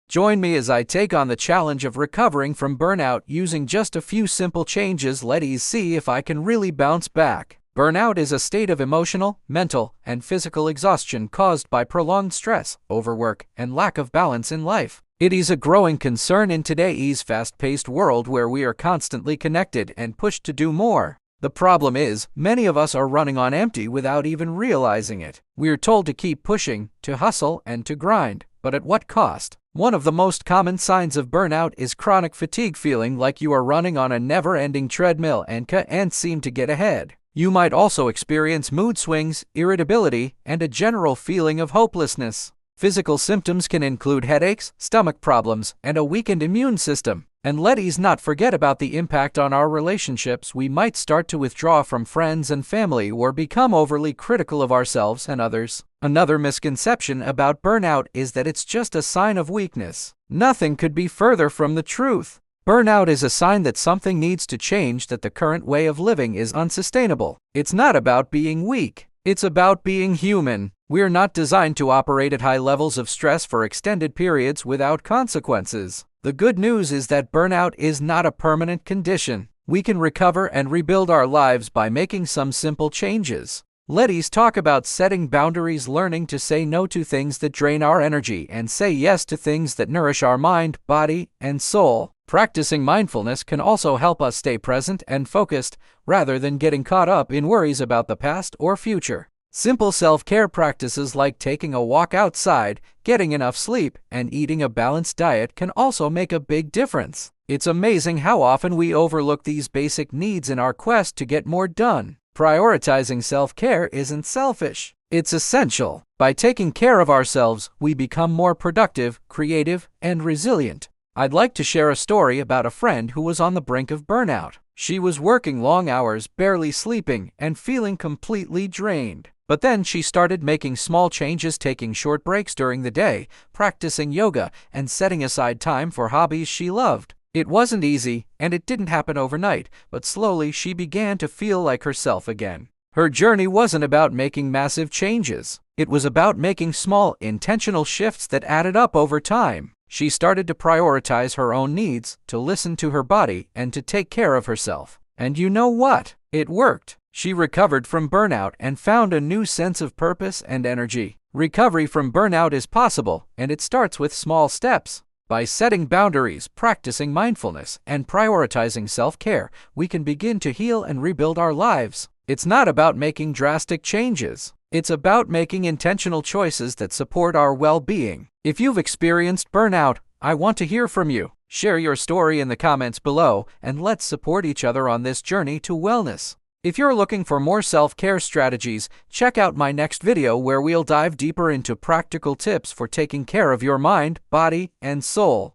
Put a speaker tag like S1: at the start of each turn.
S1: Join me as I take on the challenge of recovering from burnout using just a few simple changes. Let's see if I can really bounce back. Burnout is a state of emotional, mental, and physical exhaustion caused by prolonged stress, overwork, and lack of balance in life. It is a growing concern in today's fast-paced world where we are constantly connected and pushed to do more. The problem is, many of us are running on empty without even realizing it. We are told to keep pushing, to hustle, and to grind, but at what cost? One of the most common signs of burnout is chronic fatigue, feeling like you are running on a never-ending treadmill and can't seem to get ahead. You might also experience mood swings, irritability, and a general feeling of hopelessness. Physical symptoms can include headaches, stomach problems, and a weakened immune system. And let's not forget about the impact on our relationships. We might start to withdraw from friends and family or become overly critical of ourselves and others. Another misconception about burnout is that it's just a sign of weakness. Nothing could be further from the truth. Burnout is a sign that something needs to change, that the current way of living is unsustainable. It's not about being weak. It's about being human. We're not designed to operate at high levels of stress for extended periods without consequences. The good news is that burnout is not a permanent condition. We can recover and rebuild our lives by making some simple changes. Let's talk about setting boundaries, learning to say no to things that drain our energy and say yes to things that nourish our mind, body, and soul. Practicing mindfulness can also help us stay present and focused, rather than getting caught up in worries about the past or future. Simple self-care practices like taking a walk outside, getting enough sleep, and eating a balanced diet can also make a big difference. It's amazing how often we overlook these basic needs in our quest to get more done. Prioritizing self-care isn't selfish. It's essential. By taking care of ourselves, we become more productive, creative, and resilient. I'd like to share a story about a friend who was on the brink of burnout. She was working long hours, barely sleeping, and feeling completely drained. But then she started making small changes, taking short breaks during the day, practicing yoga, and setting aside time for hobbies she loved. It wasn't easy, and it didn't happen overnight, but slowly she began to feel like herself again. Her journey wasn't about making massive changes. It was about making small, intentional shifts that added up over time. She started to prioritize her own needs, to listen to her body, and to take care of herself. And you know what? It worked. She recovered from burnout and found a new sense of purpose and energy. Recovery from burnout is possible, and it starts with small steps. By setting boundaries, practicing mindfulness, and prioritizing self-care, we can begin to heal and rebuild our lives. It's not about making drastic changes. It's about making intentional choices that support our well-being. If you've experienced burnout, I want to hear from you. Share your story in the comments below, and let's support each other on this journey to wellness. If you're looking for more self-care strategies, check out my next video where we'll dive deeper into practical tips for taking care of your mind, body, and soul.